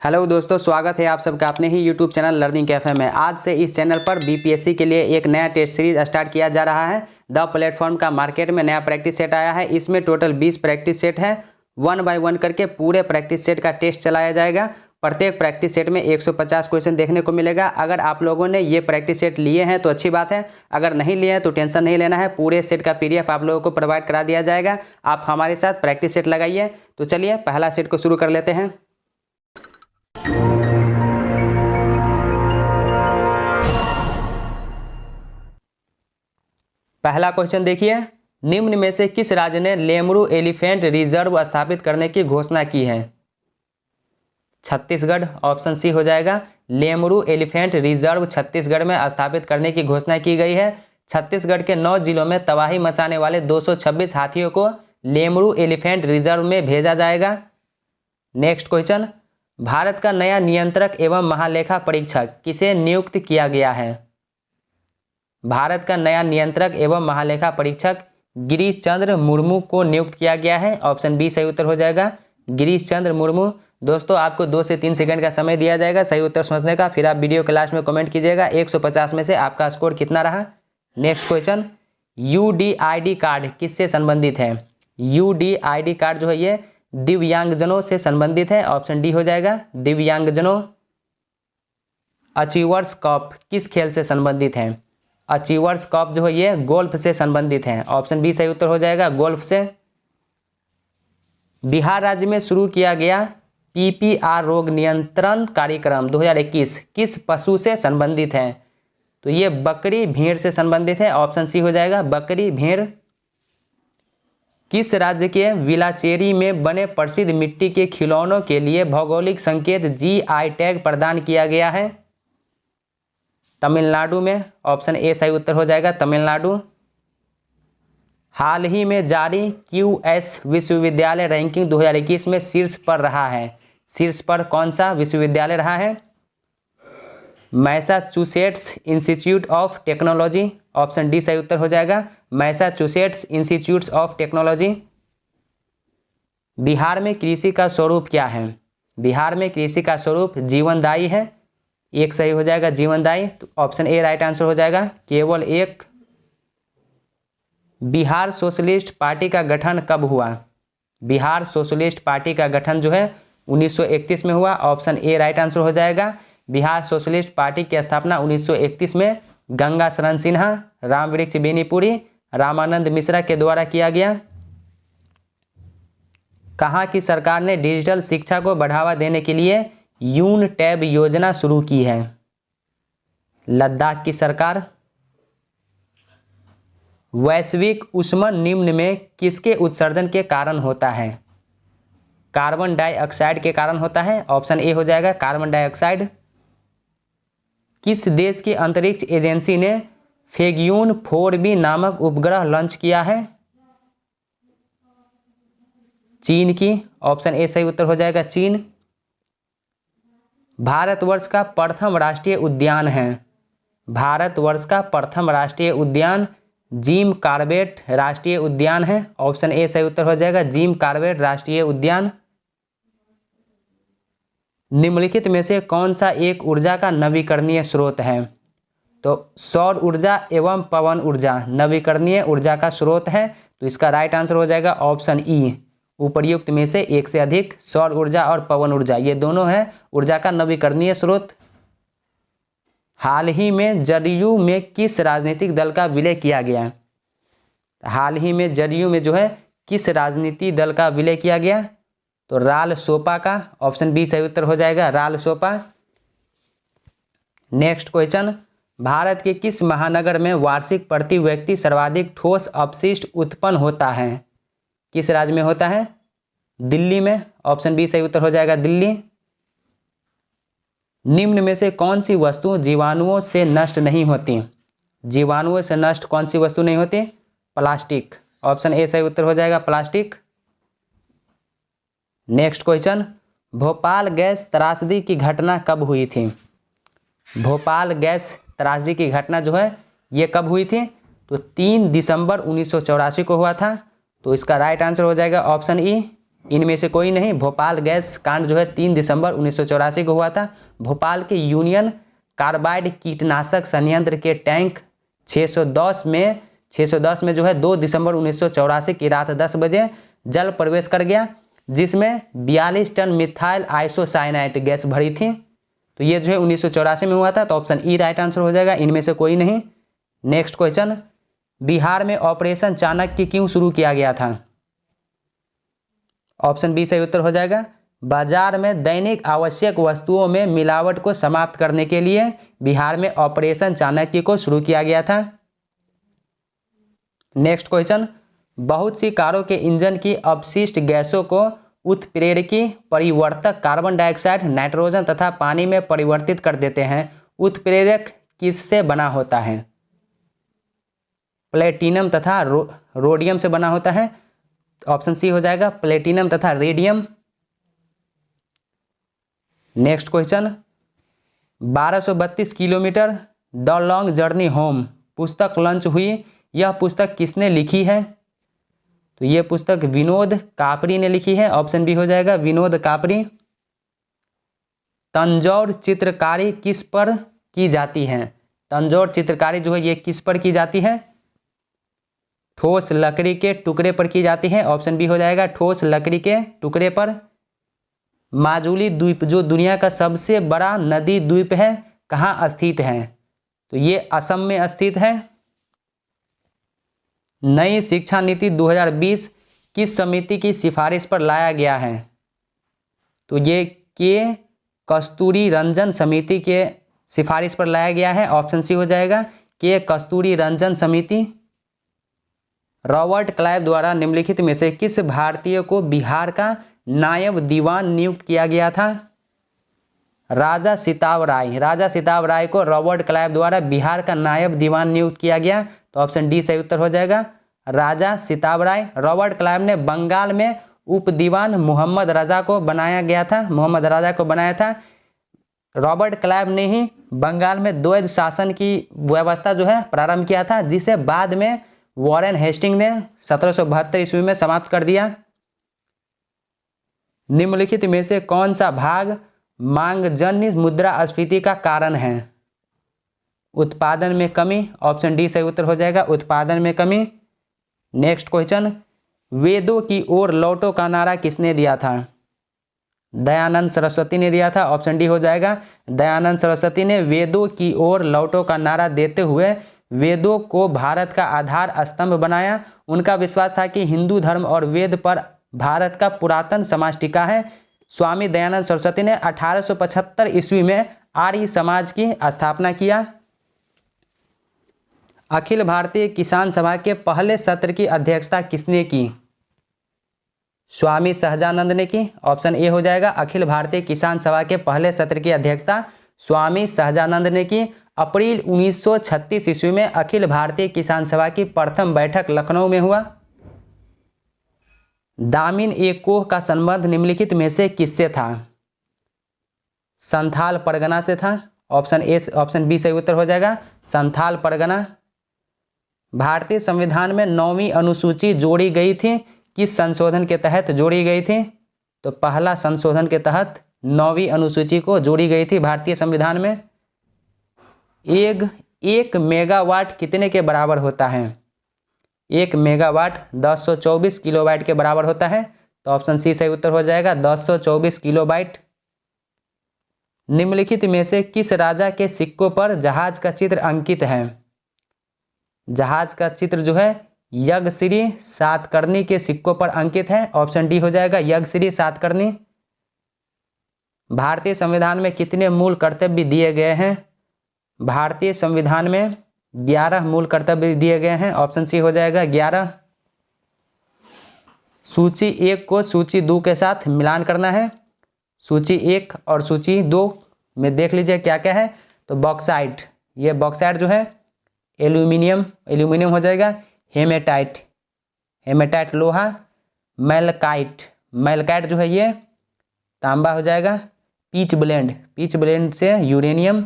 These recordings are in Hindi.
हेलो दोस्तों, स्वागत है आप सबका अपने ही यूट्यूब चैनल लर्निंग कैफे में। आज से इस चैनल पर बीपीएससी के लिए एक नया टेस्ट सीरीज स्टार्ट किया जा रहा है। द प्लेटफॉर्म का मार्केट में नया प्रैक्टिस सेट आया है। इसमें टोटल 20 प्रैक्टिस सेट है। 1 बाय 1 करके पूरे प्रैक्टिस सेट का टेस्ट चलाया जाएगा। प्रत्येक प्रैक्टिस सेट में 150 क्वेश्चन देखने को मिलेगा। अगर आप लोगों ने ये प्रैक्टिस सेट लिए हैं तो अच्छी बात है, अगर नहीं लिए हैं तो टेंशन नहीं लेना है। पूरे सेट का PDF आप लोगों को प्रोवाइड करा दिया जाएगा। आप हमारे साथ प्रैक्टिस सेट लगाइए। तो चलिए पहला सेट को शुरू कर लेते हैं। पहला क्वेश्चन देखिए, निम्न में से किस राज्य ने लेमरू एलिफेंट रिजर्व स्थापित करने की घोषणा की है? छत्तीसगढ़। ऑप्शन सी हो जाएगा। लेमरू एलिफेंट रिजर्व छत्तीसगढ़ में स्थापित करने की घोषणा की गई है। छत्तीसगढ़ के 9 जिलों में तबाही मचाने वाले 226 हाथियों को लेमरू एलिफेंट रिजर्व में भेजा जाएगा। नेक्स्ट क्वेश्चन, भारत का नया नियंत्रक एवं महालेखा परीक्षक किसे नियुक्त किया गया है? भारत का नया नियंत्रक एवं महालेखा परीक्षक गिरीश चंद्र मुर्मू को नियुक्त किया गया है। ऑप्शन बी सही उत्तर हो जाएगा, गिरीश चंद्र मुर्मू। दोस्तों, आपको 2 से 3 सेकंड का समय दिया जाएगा सही उत्तर सोचने का। फिर आप वीडियो के लास्ट में कमेंट कीजिएगा 150 में से आपका स्कोर कितना रहा। नेक्स्ट क्वेश्चन, UDID कार्ड किससे संबंधित है? UDID कार्ड जो है ये दिव्यांगजनों से संबंधित है। ऑप्शन डी हो जाएगा, दिव्यांगजनों। अचीवर्स कप किस खेल से संबंधित है? अचीवर्स कप जो है ये गोल्फ से संबंधित है। ऑप्शन बी सही उत्तर हो जाएगा, गोल्फ से। बिहार राज्य में शुरू किया गया PPR रोग नियंत्रण कार्यक्रम 2021 किस पशु से संबंधित है? तो ये बकरी भेड़ से संबंधित है। ऑप्शन सी हो जाएगा, बकरी भेड़। किस राज्य के विलाचेरी में बने प्रसिद्ध मिट्टी के खिलौनों के लिए भौगोलिक संकेत GI टैग प्रदान किया गया है? तमिलनाडु में। ऑप्शन ए सही उत्तर हो जाएगा, तमिलनाडु। हाल ही में जारी QS विश्वविद्यालय रैंकिंग 2021 में शीर्ष पर रहा है। शीर्ष पर कौन सा विश्वविद्यालय रहा है? Massachusetts institute of technology. Option D सही उत्तर हो जाएगा, Massachusetts institute of technology. Bihar में कृषि का स्वरूप क्या है? बिहार में कृषि का स्वरूप जीवनदायी है। एक सही हो जाएगा, जीवनदायी। तो ऑप्शन ए राइट आंसर हो जाएगा, केवल एक। बिहार सोशलिस्ट पार्टी का गठन कब हुआ? बिहार सोशलिस्ट पार्टी का गठन जो है 1931 में हुआ। ऑप्शन ए राइट आंसर हो जाएगा। बिहार सोशलिस्ट पार्टी की स्थापना 1931 में गंगा शरण सिन्हा, रामवृक्ष बेनीपुरी, रामानंद मिश्रा के द्वारा किया गया। कहाँ की सरकार ने डिजिटल शिक्षा को बढ़ावा देने के लिए यून टैब योजना शुरू की है? लद्दाख की सरकार। वैश्विक ऊष्मन निम्न में किसके उत्सर्जन के कारण होता है? कार्बन डाइऑक्साइड के कारण होता है। ऑप्शन ए हो जाएगा, कार्बन डाइऑक्साइड। किस देश की अंतरिक्ष एजेंसी ने फेग्यून 4B नामक उपग्रह लॉन्च किया है? चीन की। ऑप्शन ए सही उत्तर हो जाएगा, चीन। भारतवर्ष का प्रथम राष्ट्रीय उद्यान है। भारतवर्ष का प्रथम राष्ट्रीय उद्यान जिम कॉर्बेट राष्ट्रीय उद्यान है। ऑप्शन ए सही उत्तर हो जाएगा, जिम कॉर्बेट राष्ट्रीय उद्यान। निम्नलिखित में से कौन सा एक ऊर्जा का नवीकरणीय स्रोत है? तो सौर ऊर्जा एवं पवन ऊर्जा नवीकरणीय ऊर्जा का स्रोत है। तो इसका राइट आंसर हो जाएगा ऑप्शन ई। उपर्युक्त में से एक से अधिक सौर ऊर्जा और पवन ऊर्जा ये दोनों है ऊर्जा का नवीकरणीय स्रोत। हाल ही में जदयू में किस राजनीतिक दल का विलय किया गया? हाल ही में जदयू में जो है किस राजनीतिक दल का विलय किया गया? तो रालसोपा का। ऑप्शन बी सही उत्तर हो जाएगा, रालसोपा। नेक्स्ट क्वेश्चन, भारत के किस महानगर में वार्षिक प्रति व्यक्ति सर्वाधिक ठोस अपशिष्ट उत्पन्न होता है? किस राज्य में होता है? दिल्ली में। ऑप्शन बी सही उत्तर हो जाएगा, दिल्ली। निम्न में से कौन सी वस्तु जीवाणुओं से नष्ट नहीं होती? जीवाणुओं से नष्ट कौन सी वस्तु नहीं होती? प्लास्टिक। ऑप्शन ए सही उत्तर हो जाएगा, plastic. Next question, Bhopal gas त्रासदी की घटना कब हुई थी? भोपाल गैस त्रासदी की घटना जो है ये कब हुई थी? तो 3 दिसंबर 1984 को हुआ था। तो इसका राइट आंसर हो जाएगा ऑप्शन ई, इनमें से कोई नहीं। भोपाल गैस कांड जो है 3 दिसंबर 1984 को हुआ था। भोपाल के यूनियन कार्बाइड कीटनाशक संयंत्र के टैंक 610 में जो है 2 दिसंबर 1984 की रात 10 बजे जल प्रवेश कर गया, जिसमें 42 टन मिथाइल आइसोसाइनाइट गैस भरी थी। तो ये जो है 1984 में हुआ था। तो ऑप्शन ई राइट आंसर हो जाएगा, इनमें से कोई नहीं। नेक्स्ट क्वेश्चन, बिहार में ऑपरेशन चाणक्य क्यों शुरू किया गया था? ऑप्शन बी सही उत्तर हो जाएगा। बाजार में दैनिक आवश्यक वस्तुओं में मिलावट को समाप्त करने के लिए बिहार में ऑपरेशन चाणक्य को शुरू किया गया था। नेक्स्ट क्वेश्चन, बहुत सी कारों के इंजन की अपशिष्ट गैसों को उत्प्रेरकी परिवर्तक कार्बन डाइऑक्साइड, नाइट्रोजन तथा पानी में परिवर्तित कर देते हैं। उत्प्रेरक किससे बना होता है? प्लेटिनम तथा रोडियम से बना होता है। ऑप्शन सी हो जाएगा, प्लेटिनम तथा radium. Next question, 1232 kilometre the long journey home पुस्तक लॉन्च हुई, यह पुस्तक किसने लिखी है? तो यह पुस्तक विनोद कापड़ी ने लिखी है। ऑप्शन बी हो जाएगा, विनोद कापड़ी। तंजौर चित्रकारी किस पर की जाती है? तंजौर चित्रकारी जो है ये किस पर की जाती है? ठोस लकड़ी के टुकड़े पर की जाती है। ऑप्शन बी हो जाएगा, ठोस लकड़ी के टुकड़े पर। माजुली द्वीप जो दुनिया का सबसे बड़ा नदी द्वीप है, कहाँ स्थित है? तो ये असम में स्थित है। नई शिक्षा नीति 2020 किस समिति की सिफारिश पर लाया गया है? तो ये के कस्तूरी रंजन समिति के सिफारिश पर लाया गया है। ऑप्शन सी हो जाएगा, के कस्तूरी रंजन समिति। रॉबर्ट क्लाइव द्वारा निम्नलिखित में से किस भारतीय को बिहार का नायब दीवान नियुक्त किया गया था? राजा सिताव राय। राजा सिताव राय को रॉबर्ट क्लाइव द्वारा बिहार का नायब दीवान नियुक्त किया गया। तो ऑप्शन डी सही उत्तर हो जाएगा, राजा सिताव राय। रॉबर्ट क्लाइव ने बंगाल में उप दीवान मोहम्मद रजा को बनाया गया था। मोहम्मद रजा को बनाया था। रॉबर्ट क्लाइव ने ही बंगाल में द्वैध शासन की व्यवस्था जो है प्रारंभ किया था, जिसे बाद में वॉरेन हेस्टिंग ने 1772 ईस्वी में समाप्त कर दिया। निम्नलिखित में से कौन सा भाग मांगजन्य मुद्रास्फीति का कारण है? उत्पादन में कमी। ऑप्शन डी सही उत्तर हो जाएगा, उत्पादन में कमी। नेक्स्ट क्वेश्चन, वेदों की ओर लौटो का नारा किसने दिया था? दयानंद सरस्वती ने दिया था। ऑप्शन डी हो जाएगा, दयानंद सरस्वती ने वेदों की ओर लौटो का नारा देते हुए वेदों को भारत का आधार स्तंभ बनाया। उनका विश्वास था कि हिंदू धर्म और वेद पर भारत का पुरातन समाज टिका है। स्वामी दयानंद सरस्वती ने 1875 ईस्वी में आर्य समाज की स्थापना किया। अखिल भारतीय किसान सभा के पहले सत्र की अध्यक्षता किसने की? स्वामी सहजानंद ने की। ऑप्शन ए हो जाएगा, अखिल भारतीय किसान सभा के पहले सत्र की अध्यक्षता स्वामी सहजानंद ने की। अप्रैल 1936 ईस्वी में अखिल भारतीय किसान सभा की प्रथम बैठक लखनऊ में हुआ। दामिन ए कोह का संबंध निम्नलिखित में से किससे था? संथाल परगना से था। ऑप्शन बी सही उत्तर हो जाएगा, संथाल परगना। भारतीय संविधान में 9वीं अनुसूची जोड़ी गई थी, किस संशोधन के तहत जोड़ी गई थी? तो पहला संशोधन के तहत 9वीं अनुसूची को जोड़ी गई थी भारतीय संविधान में। एक मेगावाट कितने के बराबर होता है? 1 मेगावाट 1024 किलोवाट के बराबर होता है। तो ऑप्शन सी सही उत्तर हो जाएगा, 1024 किलोवाट। निम्नलिखित में से किस राजा के सिक्कों पर जहाज का चित्र अंकित है? जहाज का चित्र जो है यज्ञश्री सातकर्णी के सिक्कों पर अंकित है। ऑप्शन डी हो जाएगा, यज्ञश्री सातकर्णी। भारतीय संविधान में कितने मूल कर्तव्य दिए गए हैं? भारतीय संविधान में 11 मूल कर्तव्य दिए गए हैं। ऑप्शन सी हो जाएगा, 11। सूची 1 को सूची 2 के साथ मिलान करना है। सूची 1 और सूची 2 में देख लीजिए क्या क्या है। तो बॉक्साइट, ये बॉक्साइट जो है एल्यूमिनियम हो जाएगा। हेमेटाइट लोहा। मैलकाइट जो है ये तांबा हो जाएगा। पीच ब्लेंड से यूरेनियम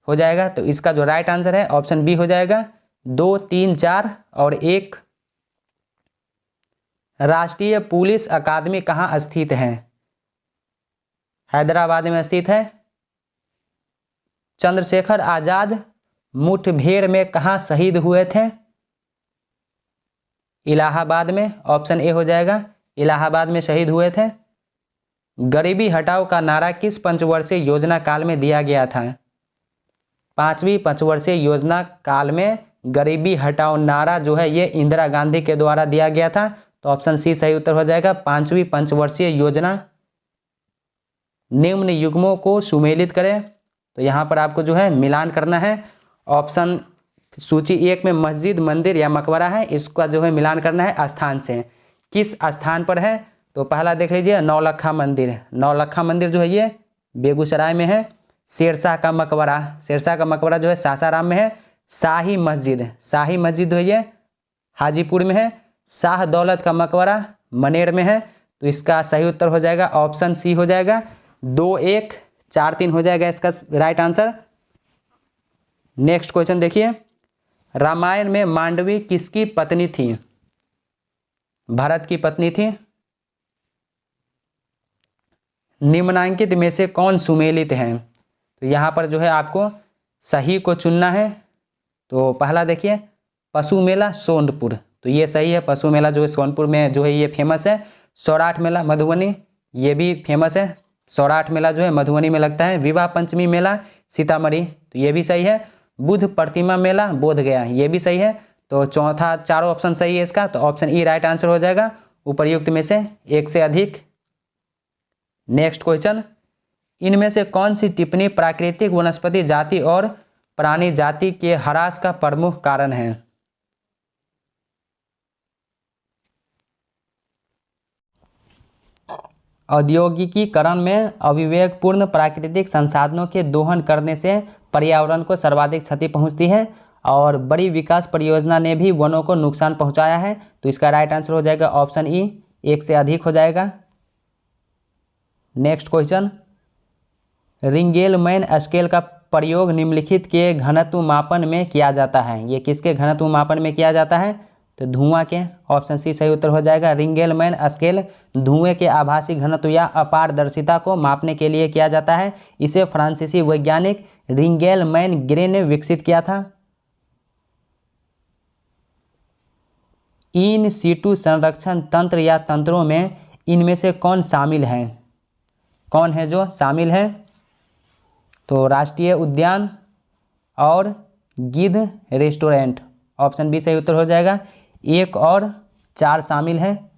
हो जाएगा। तो इसका जो राइट आंसर है ऑप्शन बी हो जाएगा, 2, 3, 4 और 1। राष्ट्रीय पुलिस अकादमी कहाँ स्थित है? हैदराबाद में स्थित है। चंद्रशेखर आजाद मुठभेड़ में कहाँ शहीद हुए थे? इलाहाबाद में। ऑप्शन ए हो जाएगा, इलाहाबाद में शहीद हुए थे। गरीबी हटाओ का नारा किस पंचवर्षीय योजना काल में दिया गया था? 5वीं पंचवर्षीय योजना काल में गरीबी हटाओ नारा जो है ये इंदिरा गांधी के द्वारा दिया गया था। तो ऑप्शन सी सही उत्तर हो जाएगा। 5वीं पंचवर्षीय योजना निम्न युग्मों को सुमेलित करें। तो यहाँ पर आपको जो है मिलान करना है। ऑप्शन सूची 1 में मस्जिद, मंदिर या मकबरा है, इसका जो है मिलान करना है स्थान से। किस स्थान पर है? तो पहला देख लीजिए, नौलखा मंदिर। नौलखा मंदिर जो है ये बेगूसराय में है। शेरशाह का मकबरा, शेरशाह का मकबरा जो है सासाराम में है। शाही मस्जिद, शाही मस्जिद जो है ये हाजीपुर में है। शाह दौलत का मकबरा मनेर में है। तो इसका सही उत्तर हो जाएगा ऑप्शन सी हो जाएगा। 2-1 4-3 हो जाएगा इसका राइट आंसर। नेक्स्ट क्वेश्चन देखिए, रामायण में मांडवी किसकी पत्नी थी? भरत की पत्नी थी। निम्नांकित में से कौन सुमेलित है? तो यहाँ पर जो है आपको सही को चुनना है। तो पहला देखिए, पशु मेला सोनपुर, तो ये सही है। पशु मेला जो है सोनपुर में जो है ये फेमस है। सौराठ मेला मधुबनी, ये भी फेमस है। सौराठ मेला जो है मधुबनी में लगता है। विवाह पंचमी मेला सीतामढ़ी, तो ये भी सही है। बुद्ध प्रतिमा मेला बोधगया, ये भी सही है। तो चौथा, चारों ऑप्शन सही है इसका। तो ऑप्शन ई राइट आंसर हो जाएगा उपर्युक्त में से एक से अधिक। नेक्स्ट क्वेश्चन, इनमें से कौन सी टिप्पणी प्राकृतिक वनस्पति जाति और प्राणी जाति के ह्रास का प्रमुख कारण है? औद्योगिकीकरण में अविवेकपूर्ण प्राकृतिक संसाधनों के दोहन करने से पर्यावरण को सर्वाधिक क्षति पहुंचती है और बड़ी विकास परियोजना ने भी वनों को नुकसान पहुंचाया है। तो इसका राइट आंसर हो जाएगा ऑप्शन ई, एक से अधिक हो जाएगा। नेक्स्ट क्वेश्चन, रिंगेलमैन स्केल का प्रयोग निम्नलिखित के घनत्व मापन में किया जाता है। ये किसके घनत्व मापन में किया जाता है? तो धुआं के। ऑप्शन सी सही उत्तर हो जाएगा। रिंगेलमैन स्केल धुएं के आभासी घनत्व या अपारदर्शिता को मापने के लिए किया जाता है। इसे फ्रांसीसी वैज्ञानिक रिंगेलमैन ग्रे ने विकसित किया था। इन सीटू संरक्षण तंत्र या तंत्रों में इनमें से कौन शामिल है? कौन है जो शामिल है? तो राष्ट्रीय उद्यान और गिद्ध रेस्टोरेंट। ऑप्शन बी सही उत्तर हो जाएगा। 1 और 4 शामिल हैं।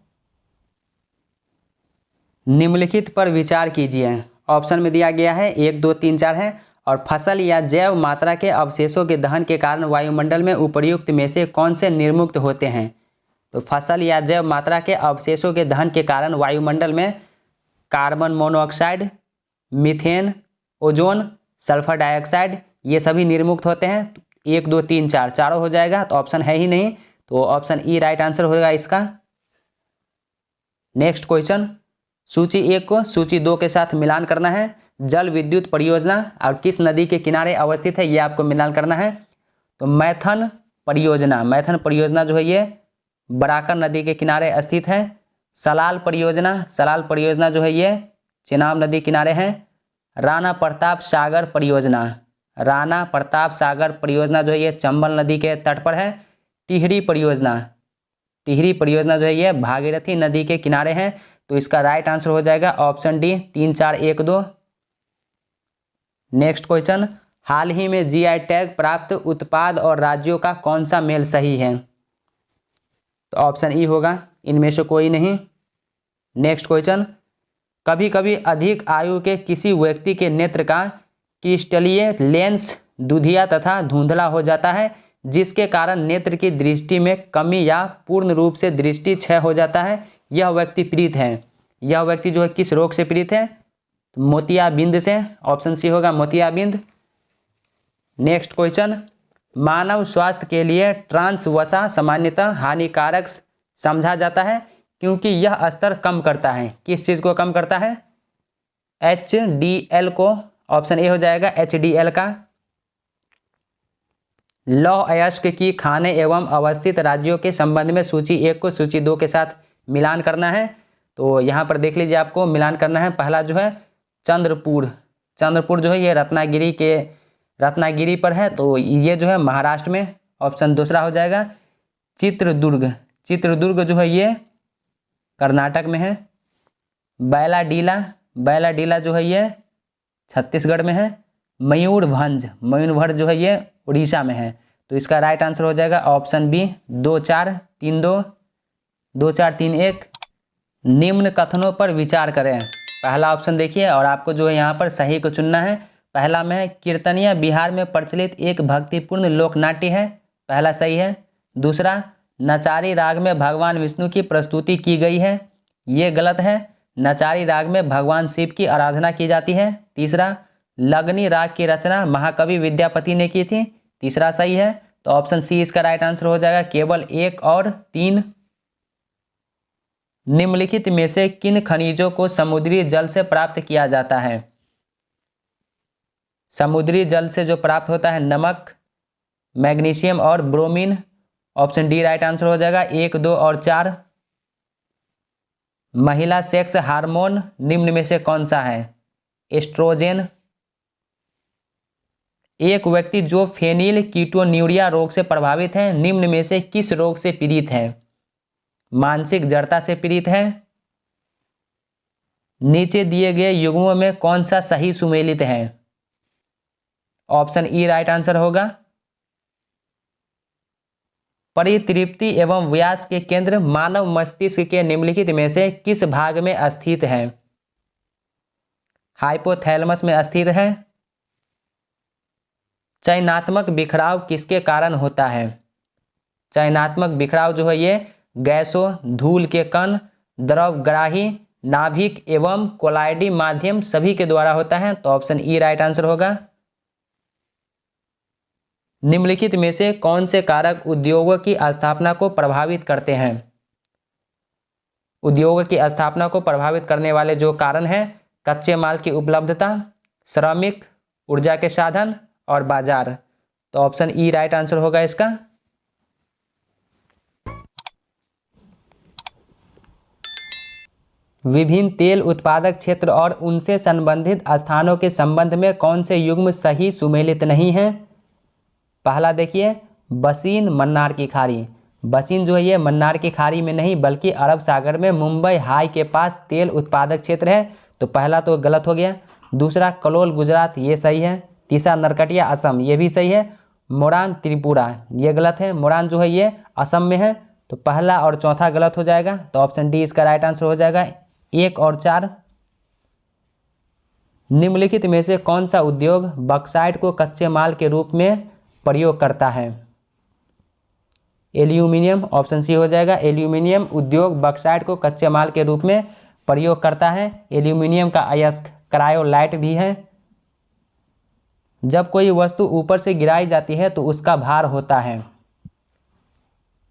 निम्नलिखित पर विचार कीजिए। ऑप्शन में दिया गया है 1, 2, 3, 4 है। और फसल या जैव मात्रा के अवशेषों के दहन के कारण वायुमंडल में उपर्युक्त में से कौन से निर्मुक्त होते हैं? तो फसल या जैव मात्रा के अवशेषों के दहन के कारण वायुमंडल में carbon monoxide, methane, ozone, sulphur dioxide, ये सभी निर्मुक्त होते हैं। 1, 2, 3, 4 चारों हो जाएगा। तो ऑप्शन है ही नहीं, तो ऑप्शन ई राइट आंसर होगा इसका। नेक्स्ट क्वेश्चन, सूची 1 को सूची 2 के साथ मिलान करना है। जल विद्युत परियोजना और किस नदी के किनारे अवस्थित है, ये आपको मिलान करना है। तो मैथन परियोजना जो है ये बराकर नदी के किनारे स्थित है। सलाल परियोजना जो है ये चेनाब नदी किनारे है। राणा प्रताप सागर परियोजना जो है ये चंबल नदी के तट पर है। टिहरी परियोजना जो है ये भागीरथी नदी के किनारे है। तो इसका राइट आंसर हो जाएगा ऑप्शन डी, 3, 4, 1, 2। नेक्स्ट क्वेश्चन, हाल ही में जीआई टैग प्राप्त उत्पाद और राज्यों का कौन सा मेल सही है? तो ऑप्शन ई होगा, इनमें से कोई नहीं। नेक्स्ट क्वेश्चन, कभी कभी अधिक आयु के किसी व्यक्ति के नेत्र का क्रिस्टलीय लेंस दुधिया तथा धुंधला हो जाता है, जिसके कारण नेत्र की दृष्टि में कमी या पूर्ण रूप से दृष्टि क्षय हो जाता है। यह व्यक्ति पीड़ित है। यह व्यक्ति जो है किस रोग से पीड़ित है? तो मोतियाबिंद से। ऑप्शन सी होगा मोतियाबिंद। नेक्स्ट क्वेश्चन, मानव स्वास्थ्य के लिए ट्रांस वसा सामान्यतः हानिकारक समझा जाता है क्योंकि यह स्तर कम करता है। किस चीज़ को कम करता है? HDL को। ऑप्शन ए हो जाएगा HDL का। लौह अयस्क की खाने एवं अवस्थित राज्यों के संबंध में सूची 1 को सूची 2 के साथ मिलान करना है। तो यहाँ पर देख लीजिए, आपको मिलान करना है। पहला जो है चंद्रपुर, चंद्रपुर जो है ये रत्नागिरी पर है, तो ये जो है महाराष्ट्र में। ऑप्शन दूसरा हो जाएगा चित्रदुर्ग, चित्रदुर्ग जो है ये कर्नाटक में है। बैलाडीला जो है ये छत्तीसगढ़ में है। मयूरभंज जो है ये उड़ीसा में है। तो इसका राइट आंसर हो जाएगा ऑप्शन बी 2431। निम्न कथनों पर विचार करें। पहला ऑप्शन देखिए, और आपको जो है यहाँ पर सही को चुनना है। पहला में है कीर्तनिया बिहार में प्रचलित एक भक्तिपूर्ण लोकनाट्य है, पहला सही है। दूसरा, नचारी राग में भगवान विष्णु की प्रस्तुति की गई है, ये गलत है। नचारी राग में भगवान शिव की आराधना की जाती है। तीसरा, लगनी राग की रचना महाकवि विद्यापति ने की थी, तीसरा सही है। तो ऑप्शन सी इसका राइट आंसर हो जाएगा। केवल 1 और 3। निम्नलिखित में से किन खनिजों को समुद्री जल से प्राप्त किया जाता है? समुद्री जल से जो प्राप्त होता है नमक, मैग्नीशियम और bromine. Option D right answer हो जाएगा। 1, 2 और 4। महिला सेक्स हार्मोन निम्न में से कौन सा है? एस्ट्रोजेन। एक व्यक्ति जो फेनिल कीटोन्यूरिया रोग से प्रभावित है, निम्न में से किस रोग से पीड़ित है? मानसिक जड़ता से पीड़ित है। नीचे दिए गए युग्मों में कौन सा सही सुमेलित है? ऑप्शन ई राइट आंसर होगा। परितृप्ति एवं व्यास के केंद्र मानव मस्तिष्क के निम्नलिखित में से किस भाग में स्थित है? हाइपोथैलेमस में स्थित है। चयनात्मक बिखराव किसके कारण होता है? चयनात्मक बिखराव जो है ये गैसों, धूल के कण, द्रवग्राही, नाभिक एवं कोलाइडी माध्यम सभी के द्वारा होता है। तो ऑप्शन ई राइट आंसर होगा। निम्नलिखित में से कौन से कारक उद्योगों की स्थापना को प्रभावित करते हैं? उद्योगों की स्थापना को प्रभावित करने वाले जो कारण हैं, कच्चे माल की उपलब्धता, श्रमिक, ऊर्जा के साधन और बाजार। तो ऑप्शन ई राइट आंसर होगा इसका। विभिन्न तेल उत्पादक क्षेत्र और उनसे संबंधित स्थानों के संबंध में कौन से युग्म सही सुमेलित नहीं है? पहला देखिए, बसीन मन्नार की खाड़ी। बसीन जो है ये मन्नार की खाड़ी में नहीं बल्कि अरब सागर में मुंबई हाई के पास तेल उत्पादक क्षेत्र है, तो पहला तो गलत हो गया। दूसरा, कलोल गुजरात, ये सही है। तीसरा, नरकटिया असम, ये भी सही है। मोरान त्रिपुरा, ये गलत है। मोरान जो है ये असम में है, तो पहला और चौथा गलत हो जाएगा। तो ऑप्शन डी इसका राइट आंसर हो जाएगा। 1 और 4। निम्नलिखित में से कौन सा उद्योग बक्साइट को कच्चे माल के रूप में प्रयोग करता है? एल्यूमिनियम। ऑप्शन सी हो जाएगा। एल्यूमिनियम उद्योग बक्साइट को कच्चे माल के रूप में प्रयोग करता है। एल्यूमिनियम का अयस्क क्रायोलाइट भी है। जब कोई वस्तु ऊपर से गिराई जाती है तो उसका भार होता है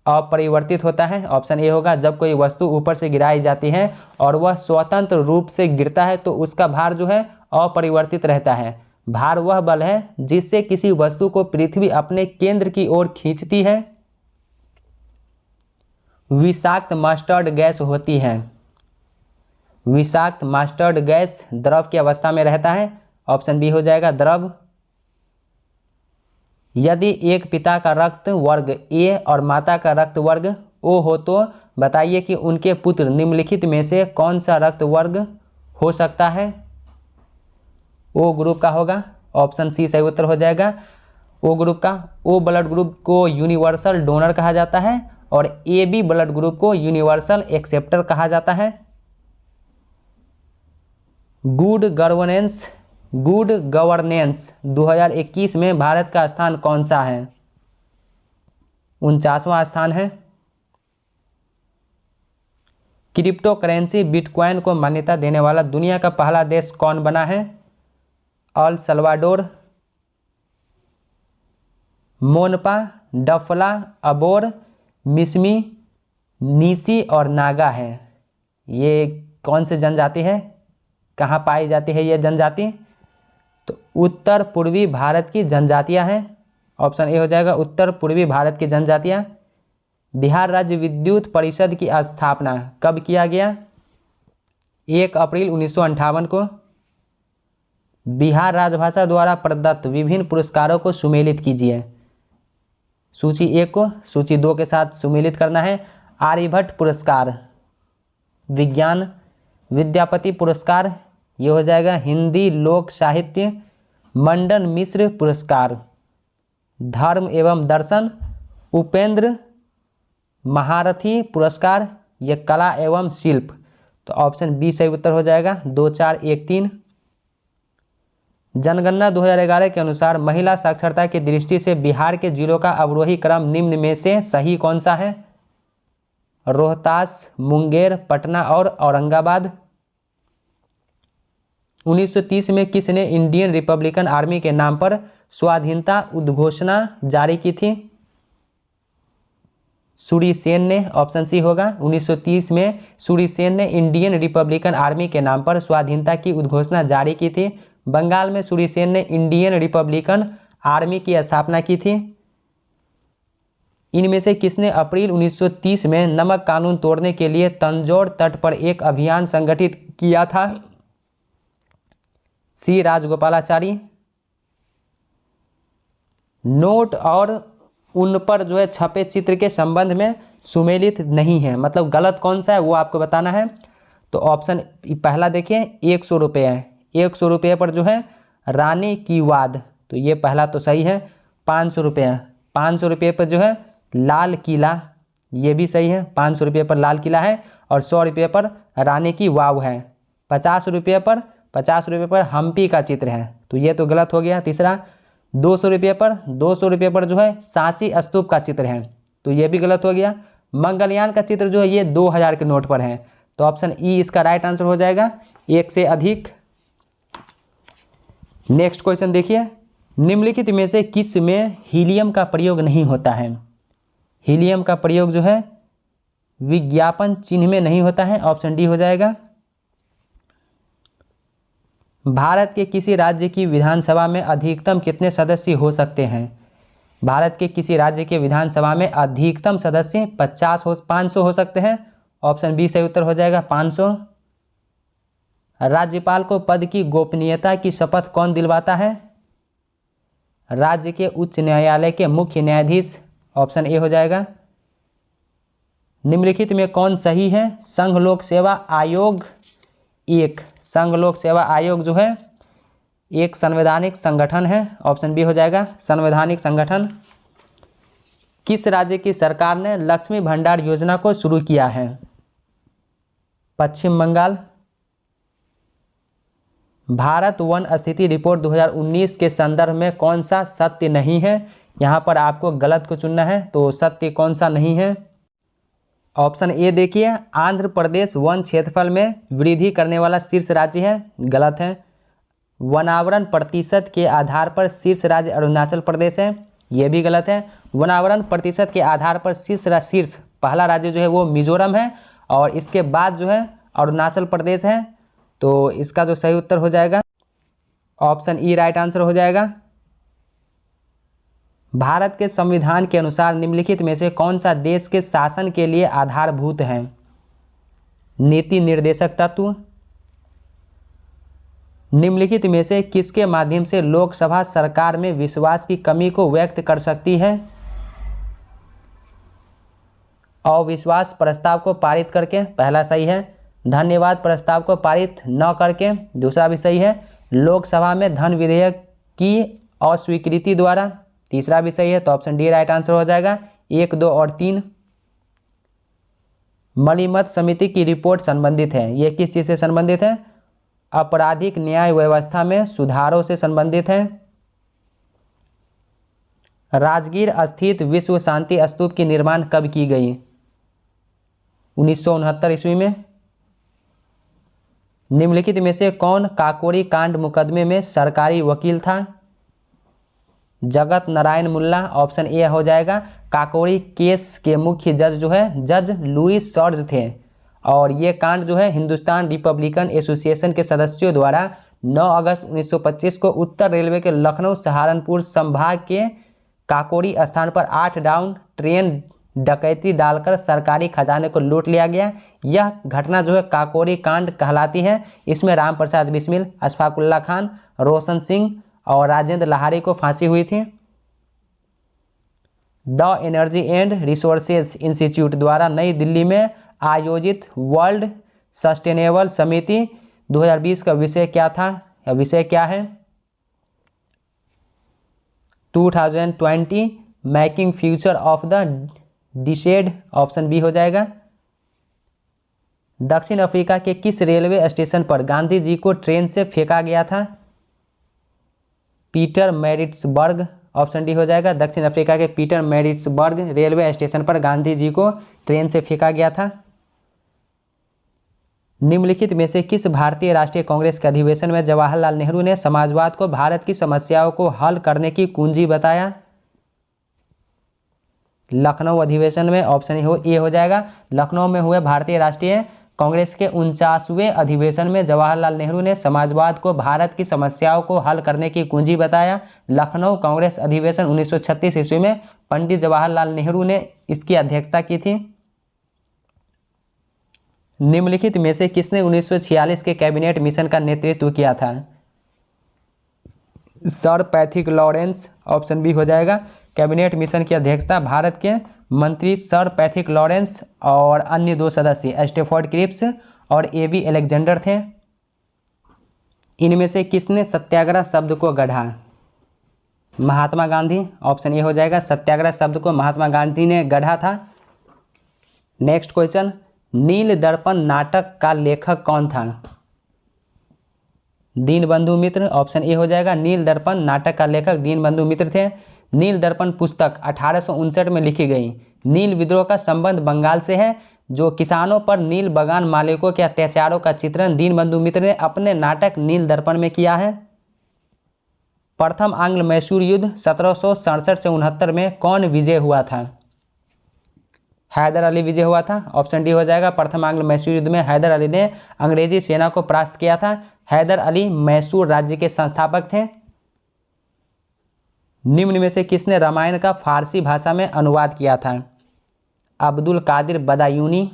अपरिवर्तित होता है। ऑप्शन ए होगा। जब कोई वस्तु ऊपर से गिराई जाती है और वह स्वतंत्र रूप से गिरता है तो उसका भार जो है अपरिवर्तित रहता है। भार वह बल है जिससे किसी वस्तु को पृथ्वी अपने केंद्र की ओर खींचती है। विषाक्त मस्टर्ड गैस होती है। विषाक्त मस्टर्ड गैस द्रव की अवस्था में रहता है। ऑप्शन बी हो जाएगा, द्रव। यदि एक पिता का रक्त वर्ग ए और माता का रक्त वर्ग ओ हो तो बताइए कि उनके पुत्र निम्नलिखित में से कौन सा रक्त वर्ग हो सकता है? ओ ग्रुप का होगा। ऑप्शन सी सही उत्तर हो जाएगा। ओ ग्रुप का। ओ ब्लड ग्रुप को यूनिवर्सल डोनर कहा जाता है और ए बी ब्लड ग्रुप को यूनिवर्सल एक्सेप्टर कहा जाता है। गुड गवर्नेंस 2021 में भारत का स्थान कौन सा है? 49वां स्थान है। क्रिप्टो करेंसी बिटकॉइन को मान्यता देने वाला दुनिया का पहला देश कौन बना है? अल सल्वाडोर, मोनपा, डफला, अबोर, मिसमी, नीसी और नागा है। ये कौन से जनजाति है? कहाँ पाई जाती है ये जनजाति? तो उत्तर पूर्वी भारत की जनजातियां हैं। ऑप्शन ए हो जाएगा, उत्तर पूर्वी भारत की जनजातियां। बिहार राज्य विद्युत परिषद की स्थापना कब किया गया? 1 अप्रैल 1958 को। बिहार राजभाषा द्वारा प्रदत्त विभिन्न पुरस्कारों को सुमेलित कीजिए। सूची 1 को सूची 2 के साथ सुमेलित करना है। आर्यभट्ट पुरस्कार विज्ञान, विद्यापति पुरस्कार ये हो जाएगा हिंदी लोक साहित्य, मंडन मिश्र पुरस्कार धर्म एवं दर्शन, उपेंद्र महारथी पुरस्कार ये कला एवं शिल्प। तो ऑप्शन बी सही उत्तर हो जाएगा 2, 4, 1, 3। जनगणना 2011 के अनुसार महिला साक्षरता की दृष्टि से बिहार के जिलों का अवरोही क्रम निम्न में से सही कौन सा है? रोहतास, मुंगेर, पटना और औरंगाबाद। 1930 में किसने इंडियन रिपब्लिकन आर्मी के नाम पर स्वाधीनता उद्घोषणा जारी की थी? सूरी सेन ने, ऑप्शन सी होगा। 1930 में सूरी सेन ने इंडियन रिपब्लिकन आर्मी के नाम पर स्वाधीनता की उद्घोषणा जारी की थी। बंगाल में सूरी सेन ने इंडियन रिपब्लिकन आर्मी की स्थापना की थी। इनमें से किसने अप्रैल 1930 में नमक कानून तोड़ने के लिए तंजौर तट पर एक अभियान संगठित किया था? सी राजगोपालाचारी। नोट और उन पर जो है छपे चित्र के संबंध में सुमेलित नहीं है, मतलब गलत कौन सा है वो आपको बताना है। तो ऑप्शन पहला देखिए 100 रुपये है, 100 रुपये पर जो है रानी की वाद, तो ये पहला तो सही है। 500 रुपये, 500 रुपये पर जो है लाल किला, ये भी सही है, 500 रुपये पर लाल किला है। और 100 रुपये पर रानी की वाव है। 50 रुपये पर हम्पी का चित्र है, तो ये तो गलत हो गया। तीसरा 200 रुपये पर जो है सांची स्तूप का चित्र है, तो ये भी गलत हो गया। मंगलयान का चित्र जो है ये 2000 के नोट पर है, तो ऑप्शन ई इसका राइट आंसर हो जाएगा, एक से अधिक। नेक्स्ट क्वेश्चन देखिए, निम्नलिखित में से किस में हीलियम का प्रयोग नहीं होता है? हीलियम का प्रयोग जो है विज्ञापन चिन्ह में नहीं होता है, ऑप्शन डी हो जाएगा। भारत के किसी राज्य की विधानसभा में अधिकतम कितने सदस्य हो सकते हैं? भारत के किसी राज्य के विधानसभा में अधिकतम सदस्य 500 हो सकते हैं, ऑप्शन बी सही उत्तर हो जाएगा 500। राज्यपाल को पद की गोपनीयता की शपथ कौन दिलवाता है? राज्य के उच्च न्यायालय के मुख्य न्यायाधीश, ऑप्शन ए हो जाएगा। निम्नलिखित में कौन सही है? संघ लोक सेवा आयोग संघ लोक सेवा आयोग जो है एक संवैधानिक संगठन है, ऑप्शन बी हो जाएगा संवैधानिक संगठन। किस राज्य की सरकार ने लक्ष्मी भंडार योजना को शुरू किया है? पश्चिम बंगाल। भारत वन स्थिति रिपोर्ट 2019 के संदर्भ में कौन सा सत्य नहीं है? यहाँ पर आपको गलत को चुनना है, तो सत्य कौन सा नहीं है? ऑप्शन ए देखिए, आंध्र प्रदेश वन क्षेत्रफल में वृद्धि करने वाला शीर्ष राज्य है, गलत है। वनावरण प्रतिशत के आधार पर शीर्ष राज्य अरुणाचल प्रदेश है, यह भी गलत है। वनावरण प्रतिशत के आधार पर शीर्ष पहला राज्य जो है वो मिजोरम है, और इसके बाद जो है अरुणाचल प्रदेश है, तो इसका जो सही उत्तर हो जाएगा ऑप्शन ई राइट आंसर हो जाएगा। भारत के संविधान के अनुसार निम्नलिखित में से कौन सा देश के शासन के लिए आधारभूत है? नीति निर्देशक तत्व। निम्नलिखित में से किसके माध्यम से लोकसभा सरकार में विश्वास की कमी को व्यक्त कर सकती है? अविश्वास प्रस्ताव को पारित करके, पहला सही है। धन्यवाद प्रस्ताव को पारित न करके, दूसरा भी सही है। लोकसभा में धन विधेयक की अस्वीकृति द्वारा, तीसरा भी सही है, तो ऑप्शन डी राइट आंसर हो जाएगा 1, 2 और 3। मणिमत समिति की रिपोर्ट संबंधित है, ये किस चीज से संबंधित है? आपराधिक न्याय व्यवस्था में सुधारों से संबंधित है। राजगीर स्थित विश्व शांति स्तूप की निर्माण कब की गई? 1969 ईस्वी में। निम्नलिखित में से कौन काकोरी कांड मुकदमे में सरकारी वकील था? जगत नारायण मुल्ला, ऑप्शन ए हो जाएगा। काकोरी केस के मुख्य जज जो है जज लुइस जॉर्ज थे, और ये कांड जो है हिंदुस्तान रिपब्लिकन एसोसिएशन के सदस्यों द्वारा 9 अगस्त 1925 को उत्तर रेलवे के लखनऊ सहारनपुर संभाग के काकोरी स्थान पर 8 डाउन ट्रेन डकैती डालकर सरकारी खजाने को लूट लिया गया। यह घटना जो है काकोरी कांड कहलाती है। इसमें राम प्रसाद बिस्मिल, अशफाकुल्ला खान, रोशन सिंह और राजेंद्र लाहारी को फांसी हुई थी। The energy and resources institute द्वारा नई दिल्ली में आयोजित वर्ल्ड सस्टेनेबल समिति 2020 का विषय क्या था या विषय क्या है? 2020 making future of the decade, option B हो जाएगा। दक्षिण अफ्रीका के किस रेलवे स्टेशन पर गांधी जी को ट्रेन से फेंका गया था? पीटर मैरिट्सबर्ग, ऑप्शन डी हो जाएगा। दक्षिण अफ्रीका के पीटर मैरिट्सबर्ग रेलवे स्टेशन पर गांधी जी को ट्रेन से फेंका गया था। निम्नलिखित में से किस भारतीय राष्ट्रीय कांग्रेस के अधिवेशन में जवाहरलाल नेहरू ने समाजवाद को भारत की समस्याओं को हल करने की कुंजी बताया? लखनऊ अधिवेशन में, ऑप्शन ए हो जाएगा। लखनऊ में हुए भारतीय राष्ट्रीय कांग्रेस के 49वें अधिवेशन में जवाहरलाल नेहरू ने समाजवाद को भारत की समस्याओं को हल करने की कुंजी बताया। लखनऊ कांग्रेस अधिवेशन 1936 ईस्वी में पंडित जवाहरलाल नेहरू ने इसकी अध्यक्षता की थी। निम्नलिखित में से किसने 1946 के कैबिनेट मिशन का नेतृत्व किया था? Sir Pethick Lawrence, option B हो जाएगा। कैबिनेट मिशन की अध्यक्षता भारत के मंत्री सर पैथिक लॉरेंस और अन्य 2 सदस्य स्टेफोर्ड क्रिप्स और एबी अलेक्जेंडर थे। इनमें से किसने सत्याग्रह शब्द को गढ़ा? महात्मा गांधी, ऑप्शन ए हो जाएगा। सत्याग्रह शब्द को महात्मा गांधी ने गढ़ा था। नेक्स्ट क्वेश्चन, नील दर्पण नाटक का लेखक कौन था? दीनबंधु मित्र, ऑप्शन ए हो जाएगा। नील दर्पण नाटक का लेखक दीनबंधु मित्र थे। नील दर्पण पुस्तक 1859 में लिखी गई। नील विद्रोह का संबंध बंगाल से है, जो किसानों पर नील बागान मालिकों के अत्याचारों का चित्रण दीनबंधु मित्र ने अपने नाटक नील दर्पण में किया है। प्रथम आंग्ल मैसूर युद्ध 1767 से 69 में कौन विजय हुआ था? हैदर अली विजय हुआ था, ऑप्शन डी हो जाएगा। प्रथम आंग्ल मैसूर युद्ध में हैदर अली ने अंग्रेजी सेना को परास्त किया था। हैदर अली मैसूर राज्य के संस्थापक थे। निम्न में से किसने रामायण का फारसी भाषा में अनुवाद किया था? अब्दुल कादिर बदायूनी।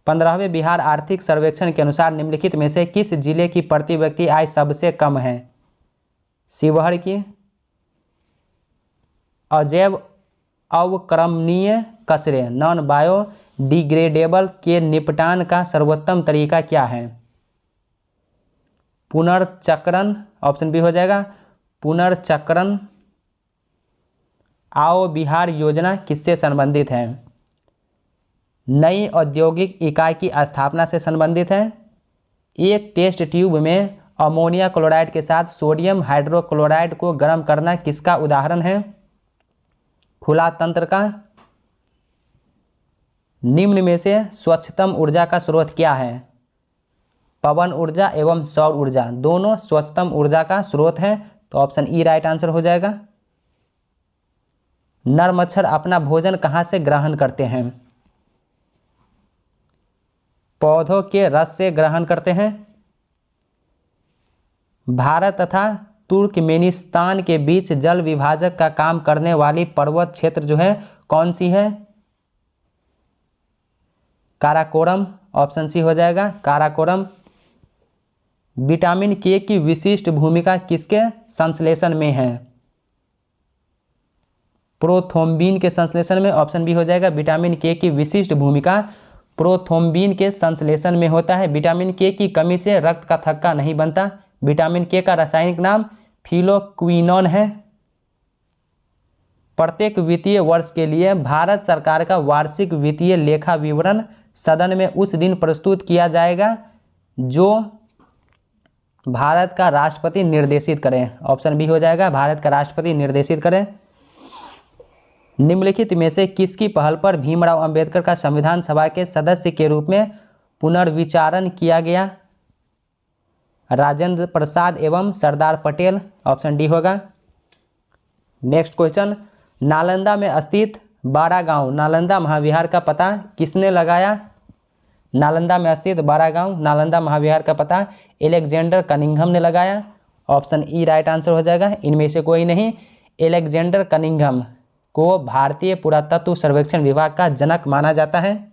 15वें बिहार आर्थिक सर्वेक्षण के अनुसार निम्नलिखित में से किस जिले की प्रति व्यक्ति आय सबसे कम है? शिवहर की। अजैव अवक्रमणीय कचरे नॉन बायोडिग्रेडेबल के निपटान का सर्वोत्तम तरीका क्या है? पुनर्चक्रण, ऑप्शन बी हो जाएगा। पुनर्चक्रण। आओ बिहार योजना किससे संबंधित है? नई औद्योगिक इकाई की स्थापना से संबंधित है। एक टेस्ट ट्यूब में अमोनिया क्लोराइड के साथ सोडियम हाइड्रोक्लोराइड को गर्म करना किसका उदाहरण है? खुला तंत्र का। निम्न में से स्वच्छतम ऊर्जा का स्रोत क्या है? पवन ऊर्जा एवं सौर ऊर्जा दोनों स्वच्छतम ऊर्जा का स्रोत है, तो ऑप्शन ई राइट आंसर हो जाएगा। नर मच्छर अपना भोजन कहाँ से ग्रहण करते हैं? पौधों के रस से ग्रहण करते हैं। भारत तथा तुर्कमेनिस्तान के बीच जल विभाजक का काम करने वाली पर्वत क्षेत्र जो है कौन सी है? काराकोरम, ऑप्शन सी हो जाएगा। काराकोरम। विटामिन के की विशिष्ट भूमिका किसके संश्लेषण में है? प्रोथ्रोम्बिन के संश्लेषण में, ऑप्शन बी हो जाएगा। विटामिन के की विशिष्ट भूमिका प्रोथ्रोम्बिन के संश्लेषण में होता है। विटामिन के की कमी से रक्त का थक्का नहीं बनता। विटामिन के का रासायनिक नाम फिलोक्विनोन है। प्रत्येक वित्तीय वर्ष के लिए भारत सरकार का वार्षिक वित्तीय लेखा विवरण सदन में उस दिन प्रस्तुत किया जाएगा जो भारत का राष्ट्रपति निर्देशित करें। ऑप्शन बी हो जाएगा। भारत का राष्ट्रपति निर्देशित करें। निम्नलिखित में से किसकी पहल पर भीमराव अंबेडकर का संविधान सभा के सदस्य के रूप में पुनर्विचारण किया गया? राजेंद्र प्रसाद एवं सरदार पटेल, ऑप्शन डी होगा। नेक्स्ट क्वेश्चन, नालंदा में स्थित बारागांव नालंदा महाविहार का पता किसने लगाया? नालंदा में स्थित बारागांव नालंदा महाविहार का पता एलेक्जेंडर कनिंघम ने लगाया। ऑप्शन ई राइट आंसर हो जाएगा। इनमें से कोई नहीं, एलेक्जेंडर कनिंघम को भारतीय पुरातत्व सर्वेक्षण विभाग का जनक माना जाता है?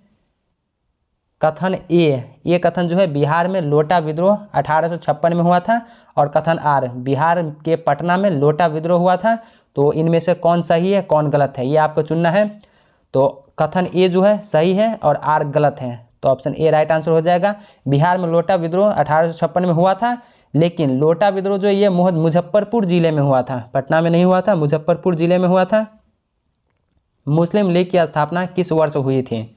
कथन ए, ये कथन जो है बिहार में लोटा विद्रोह 1856 में हुआ था, और कथन आर, बिहार के पटना में लोटा विद्रोह हुआ था। तो इनमें से कौन सही है कौन गलत है ये आपको चुनना है। तो कथन ए जो है सही है और आर गलत है, तो ऑप्शन ए राइट आंसर हो जाएगा। बिहार में लोटा विद्रोह 1856 में हुआ था, लेकिन लोटा विद्रोह जो ये मुजफ्फरपुर जिले में हुआ था, पटना में नहीं हुआ था, मुजफ्फरपुर जिले में हुआ था। मुस्लिम लीग की स्थापना किस वर्ष हुई थी?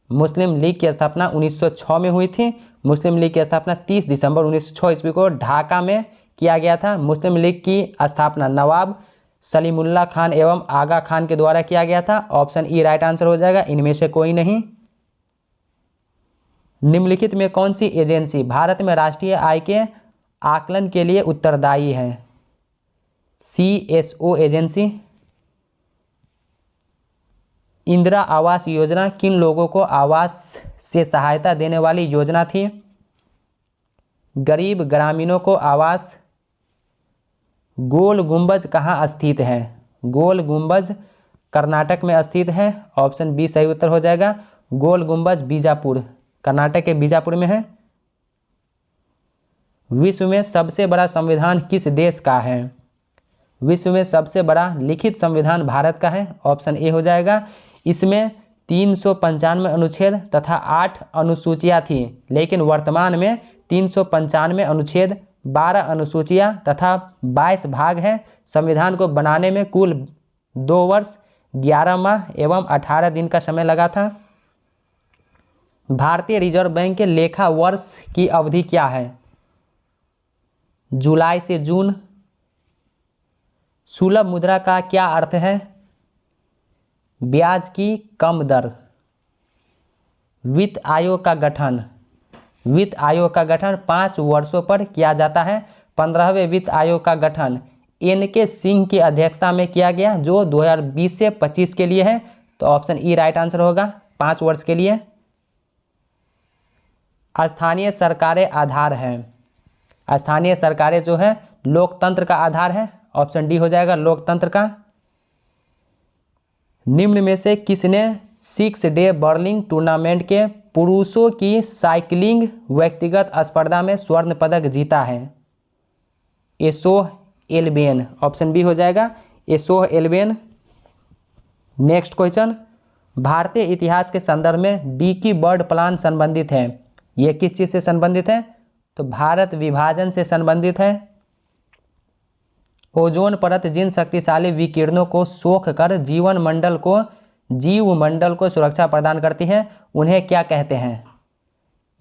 मुस्लिम लीग की स्थापना 1906 में हुई थी। मुस्लिम लीग की स्थापना 30 दिसंबर 1906 ईस्वी को ढाका में किया गया था। मुस्लिम लीग की स्थापना नवाब सलीमुल्लाह खान एवं आगा खान के द्वारा किया गया था। ऑप्शन ई राइट आंसर हो जाएगा, इनमें से कोई नहीं। निम्नलिखित में कौन सी एजेंसी भारत में राष्ट्रीय आय के आकलन के लिए उत्तरदायी है? CSO agency. इंदिरा आवास योजना किन लोगों को आवास से सहायता देने वाली योजना थी? गरीब ग्रामीणों को आवास। गोल गुंबज कहाँ स्थित है? गोल गुंबज कर्नाटक में स्थित है। ऑप्शन बी सही उत्तर हो जाएगा। गोल गुंबज बीजापुर, कर्नाटक के बीजापुर में है। विश्व में सबसे बड़ा संविधान किस देश का है? विश्व में सबसे बड़ा लिखित संविधान भारत का है। ऑप्शन ए हो जाएगा। इसमें 395 अनुच्छेद तथा 8 अनुसूचियां थी, लेकिन वर्तमान में 395 अनुच्छेद, 12 अनुसूचियां तथा 22 भाग हैं। संविधान को बनाने में कुल 2 वर्ष 11 माह एवं 18 दिन का समय लगा था। भारतीय रिजर्व बैंक के लेखा वर्ष की अवधि क्या है? जुलाई से जून। सुलभ मुद्रा का क्या अर्थ है? ब्याज की कम दर। वित्त आयोग का गठन। वित्त आयोग का गठन 5 वर्षों पर किया जाता है। 15वें वित्त आयोग का गठन NK सिंह की अध्यक्षता में किया गया, जो 2020 से 25 के लिए है। तो ऑप्शन ई राइट आंसर होगा, 5 वर्ष के लिए। स्थानीय सरकारें आधार हैं। स्थानीय सरकारें जो है लोकतंत्र का आधार है। ऑप्शन डी हो जाएगा, लोकतंत्र का। निम्न में से किसने 6 डे बर्लिंग टूर्नामेंट के पुरुषों की साइकिलिंग व्यक्तिगत स्पर्धा में स्वर्ण पदक जीता है? एसोह एल्बेन। ऑप्शन बी हो जाएगा, एसोह एल्बेन। नेक्स्ट क्वेश्चन, भारतीय इतिहास के संदर्भ में डिकी बर्ड प्लान संबंधित है। यह किस चीज से संबंधित है? तो भारत विभाजन से संबंधित है। ओजोन परत जिन शक्तिशाली विकिरणों को सोख कर जीवमंडल को सुरक्षा प्रदान करती है, उन्हें क्या कहते हैं?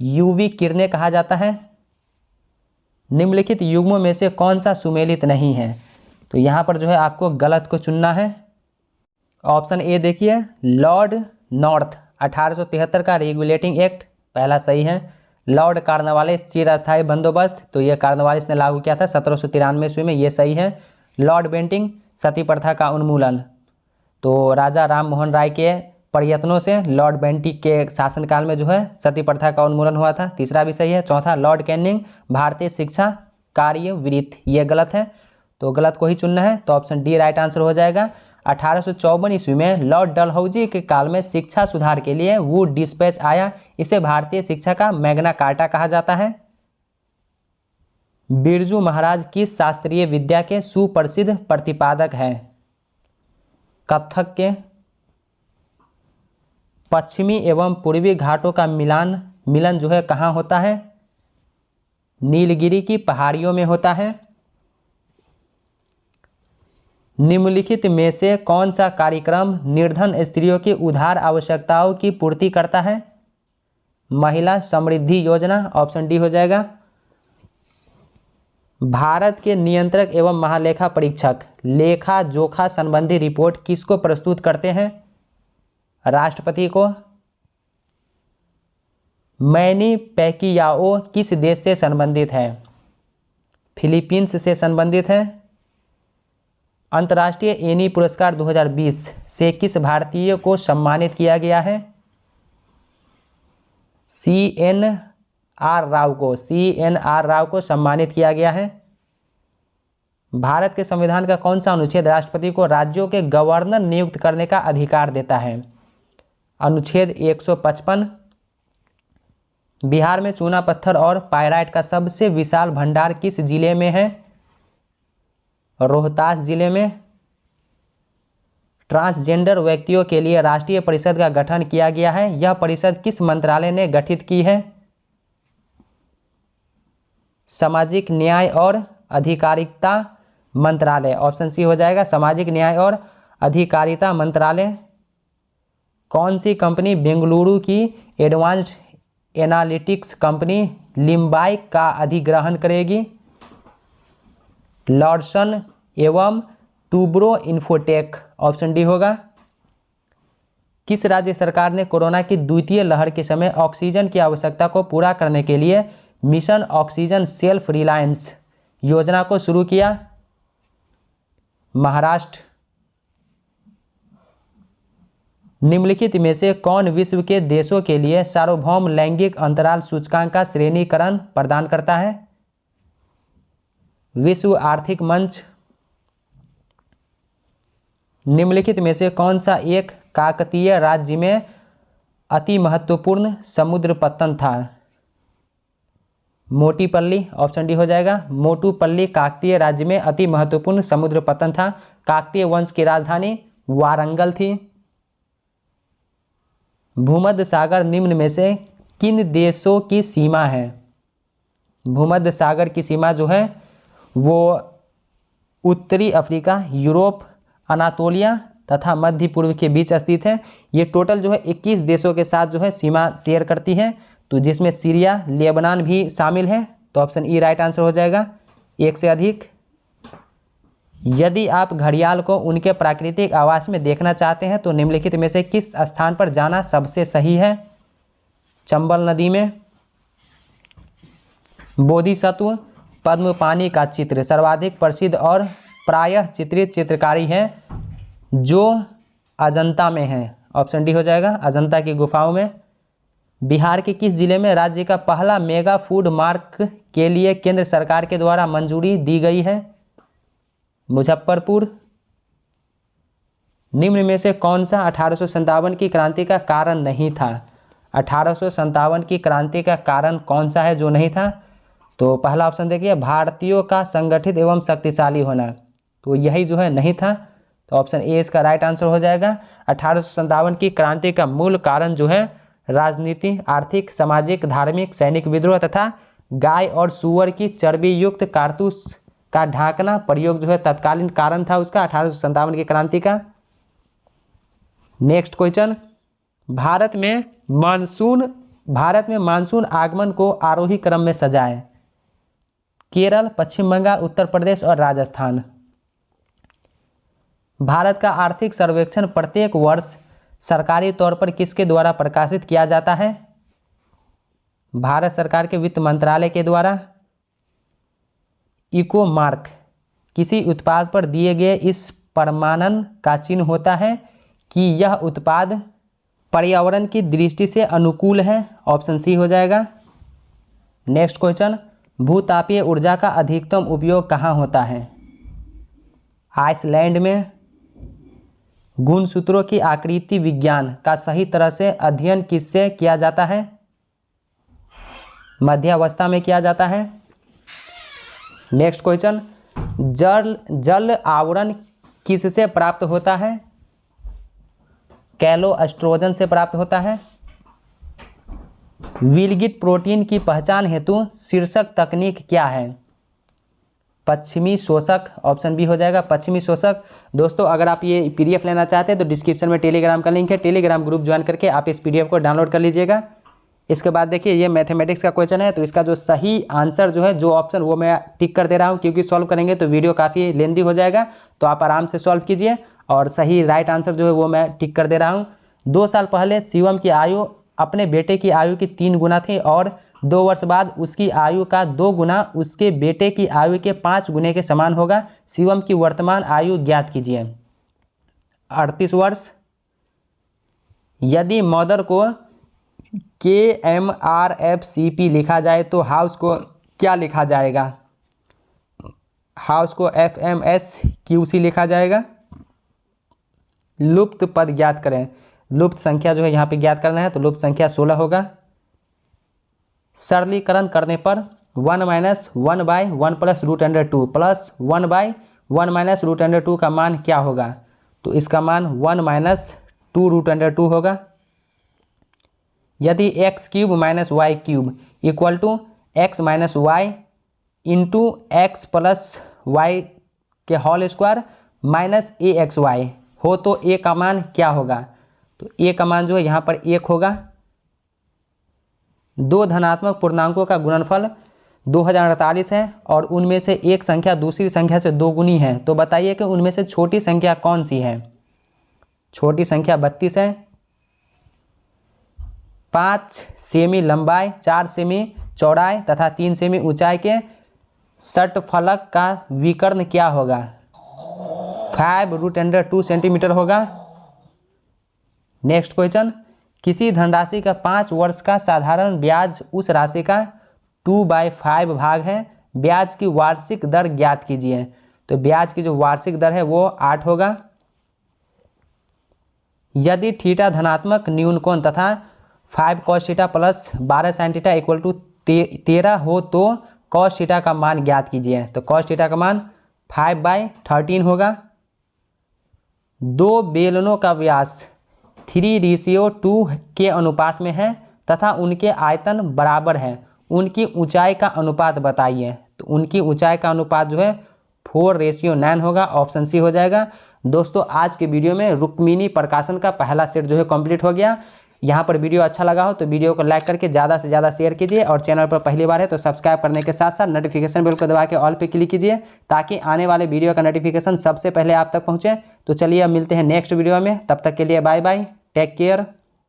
यूवी किरणें कहा जाता है। निम्नलिखित युग्मों में से कौन सा सुमेलित नहीं है? तो यहाँ पर जो है आपको गलत को चुनना है। ऑप्शन ए देखिए, लॉर्ड नॉर्थ 1873 का रेगुलेटिंग एक्ट पहला सही है। लॉर्ड कार्नवालिस चिरस्थायी बंदोबस्त, तो यह कार्नवालिस ने लागू किया था 1793 ईस्वी में, ये सही है। लॉर्ड बेंटिंग सती प्रथा का उन्मूलन, तो राजा राम मोहन राय के प्रयत्नों से लॉर्ड बेंटिंग के शासनकाल में जो है सती प्रथा का उन्मूलन हुआ था, तीसरा भी सही है। चौथा, लॉर्ड कैनिंग भारतीय शिक्षा कार्यवृत्त, ये गलत है, तो गलत को ही चुनना है। तो ऑप्शन डी राइट आंसर हो जाएगा। 1854 ईस्वी में लॉर्ड डलहौजी के काल में शिक्षा सुधार के लिए वुड डिस्पैच आया। इसे भारतीय शिक्षा का मैग्ना कार्टा कहा जाता है। बिरजू महाराज किस शास्त्रीय विद्या के सुप्रसिद्ध प्रतिपादक हैं? कथक के। पश्चिमी एवं पूर्वी घाटों का मिलन जो है कहाँ होता है? नीलगिरी की पहाड़ियों में होता है। निम्नलिखित में से कौन सा कार्यक्रम निर्धन स्त्रियों की उधार आवश्यकताओं की पूर्ति करता है? महिला समृद्धि योजना। ऑप्शन डी हो जाएगा। भारत के नियंत्रक एवं महालेखा परीक्षक लेखा जोखा संबंधी रिपोर्ट किसको प्रस्तुत करते हैं? राष्ट्रपति को। मैनी पैकियाओ किस देश से संबंधित है? फिलीपींस से संबंधित है। अंतर्राष्ट्रीय एनी पुरस्कार 2020 से किस भारतीय को सम्मानित किया गया है? CNR राव को सम्मानित किया गया है। भारत के संविधान का कौन सा अनुच्छेद राष्ट्रपति को राज्यों के गवर्नर नियुक्त करने का अधिकार देता है? अनुच्छेद 155। बिहार में चूना पत्थर और पायराइट का सबसे विशाल भंडार किस जिले में है? रोहतास जिले में। ट्रांसजेंडर व्यक्तियों के लिए राष्ट्रीय परिषद का गठन किया गया है। यह परिषद किस मंत्रालय ने गठित की है? सामाजिक न्याय और अधिकारिता मंत्रालय। ऑप्शन सी हो जाएगा, सामाजिक न्याय और अधिकारिता मंत्रालय। कौन सी कंपनी बेंगलुरु की एडवांस्ड एनालिटिक्स कंपनी लिम्बाई का अधिग्रहण करेगी? लॉर्सन एवं टूब्रो इन्फोटेक। ऑप्शन डी होगा। किस राज्य सरकार ने कोरोना की द्वितीय लहर के समय ऑक्सीजन की आवश्यकता को पूरा करने के लिए मिशन ऑक्सीजन सेल्फ रिलायंस योजना को शुरू किया? महाराष्ट्र। निम्नलिखित में से कौन विश्व के देशों के लिए सार्वभौम लैंगिक अंतराल सूचकांक का श्रेणीकरण प्रदान करता है? विश्व आर्थिक मंच। निम्नलिखित में से कौन सा एक काकतीय राज्य में अति महत्वपूर्ण समुद्र पत्तन था? मोटीपल्ली। ऑप्शन डी हो जाएगा। मोटूपल्ली काकतीय राज्य में अति महत्वपूर्ण समुद्र पत्तन था। काकतीय वंश की राजधानी वारंगल थी। भूमध्य सागर निम्न में से किन देशों की सीमा है? भूमध्य सागर की सीमा जो है वो उत्तरी अफ्रीका, यूरोप, अनातोलिया तथा मध्य पूर्व के बीच स्थित है। ये टोटल जो है 21 देशों के साथ जो है सीमा शेयर करती है, तो जिसमें सीरिया, लेबनान भी शामिल है। तो ऑप्शन ई राइट आंसर हो जाएगा। एक से अधिक। यदि आप घड़ियाल को उनके प्राकृतिक आवास में देखना चाहते हैं तो निम्नलिखित में से किस स्थान पर जाना सबसे सही है? चंबल नदी में। बोधिसत्व पद्मपाणि का चित्र सर्वाधिक प्रसिद्ध और प्रायः चित्रित चित्रकारी है जो अजंता में है। ऑप्शन डी हो जाएगा, अजंता की गुफाओं में। बिहार के किस जिले में राज्य का पहला मेगा फूड मार्क के लिए केंद्र सरकार के द्वारा मंजूरी दी गई है? मुजफ्फरपुर। निम्न में से कौन सा 1857 की क्रांति का कारण नहीं था? 1857 की क्रांति का कारण कौन सा है जो नहीं था? तो पहला ऑप्शन देखिए, भारतीयों का संगठित एवं शक्तिशाली होना, तो यही जो है नहीं था। तो ऑप्शन ए इसका राइट आंसर हो जाएगा। 1857 की क्रांति का मूल कारण जो है राजनीति, आर्थिक, सामाजिक, धार्मिक, सैनिक विद्रोह तथा गाय और सूअर की चर्बी युक्त कारतूस का ढांकना प्रयोग जो है तत्कालीन कारण था उसका 1857 की क्रांति का। नेक्स्ट क्वेश्चन, भारत में मानसून आगमन को आरोही क्रम में सजाएं। केरल, पश्चिम बंगाल, उत्तर प्रदेश और राजस्थान। भारत का आर्थिक सर्वेक्षण प्रत्येक वर्ष सरकारी तौर पर किसके द्वारा प्रकाशित किया जाता है? भारत सरकार के वित्त मंत्रालय के द्वारा। इको मार्क किसी उत्पाद पर दिए गए इस प्रमाणन का चिन्ह होता है कि यह उत्पाद पर्यावरण की दृष्टि से अनुकूल है। ऑप्शन सी हो जाएगा। नेक्स्ट क्वेश्चन, भूतापीय ऊर्जा का अधिकतम उपयोग कहाँ होता है? आइसलैंड में। गुणसूत्रों की आकृति विज्ञान का सही तरह से अध्ययन किससे किया जाता है? मध्यावस्था में किया जाता है। नेक्स्ट क्वेश्चन, जल आवरण किससे प्राप्त होता है? कैलोएस्ट्रोजन से प्राप्त होता है। विलगित प्रोटीन की पहचान हेतु शीर्षक तकनीक क्या है? पश्चिमी शोषक। ऑप्शन बी हो जाएगा, पश्चिमी शोषक। दोस्तों अगर आप ये पीडीएफ लेना चाहते हैं तो डिस्क्रिप्शन में टेलीग्राम का लिंक है, टेलीग्राम ग्रुप ज्वाइन करके आप इस पीडीएफ को डाउनलोड कर लीजिएगा। इसके बाद देखिए ये मैथमेटिक्स का क्वेश्चन है, तो इसका जो सही आंसर जो है, जो ऑप्शन वो मैं टिक कर दे रहा हूँ, क्योंकि सॉल्व करेंगे तो वीडियो काफ़ी लेंदी हो जाएगा, तो आप आराम से सॉल्व कीजिए। और सही राइट आंसर जो है वो मैं टिक कर दे रहा हूँ। 2 साल पहले शिवम की आयु अपने बेटे की आयु की 3 गुना थी और 2 वर्ष बाद उसकी आयु का 2 गुना उसके बेटे की आयु के 5 गुने के समान होगा। शिवम की वर्तमान आयु ज्ञात कीजिए। 38 वर्ष। यदि मदर को KMRFCP लिखा जाए तो हाउस को क्या लिखा जाएगा? हाउस को FMSQC लिखा जाएगा। लुप्त पद ज्ञात करें, लुप्त संख्या जो है यहाँ पे ज्ञात करना है, तो लुप्त संख्या 16 होगा। सरलीकरण करने पर 1 - 1/1 + √2 प्लस 1/1 - √2 का मान क्या होगा? तो इसका मान 1 - 2 √2 होगा। यदि x³ - y³ equal to x - y into x + y के होल स्क्वायर माइनस AXY हो तो a का मान क्या होगा? तो a का मान जो है यहाँ पर 1 होगा। दो धनात्मक पूर्णांकों का गुणनफल 2048 है और उनमें से एक संख्या दूसरी संख्या से दोगुनी है, तो बताइए कि उनमें से छोटी संख्या कौन सी है? छोटी संख्या 32 है। 5 सेमी लंबाई, 4 सेमी चौड़ाई तथा 3 सेमी ऊंचाई के षटफलक का विकर्ण क्या होगा? 5√2 सेंटीमीटर होगा। नेक्स्ट क्वेश्चन, किसी धनराशि का 5 वर्ष का साधारण ब्याज उस राशि का 2/5 भाग है। ब्याज की वार्षिक दर ज्ञात कीजिए। तो ब्याज की जो वार्षिक दर है वो 8 होगा। यदि थीटा धनात्मक न्यून कोण तथा 5 cos theta plus 12 sin theta equal to 13 हो तो cos थीटा का मान ज्ञात कीजिए। तो cos थीटा का मान 5/13 होगा। दो बेलनों का व्यास 3:2 के अनुपात में है तथा उनके आयतन बराबर है, उनकी ऊंचाई का अनुपात बताइए। तो उनकी ऊंचाई का अनुपात जो है 4:9 होगा। ऑप्शन सी हो जाएगा। दोस्तों आज के वीडियो में रुक्मिणी प्रकाशन का पहला सेट जो है कंप्लीट हो गया। यहाँ पर वीडियो अच्छा लगा हो तो वीडियो को लाइक करके ज़्यादा से ज़्यादा शेयर कीजिए और चैनल पर पहली बार है तो सब्सक्राइब करने के साथ साथ नोटिफिकेशन बेल को दबा के ऑल पे क्लिक कीजिए ताकि आने वाले वीडियो का नोटिफिकेशन सबसे पहले आप तक पहुँचे। तो चलिए अब मिलते हैं नेक्स्ट वीडियो में, तब तक के लिए बाय बाय, टेक केयर।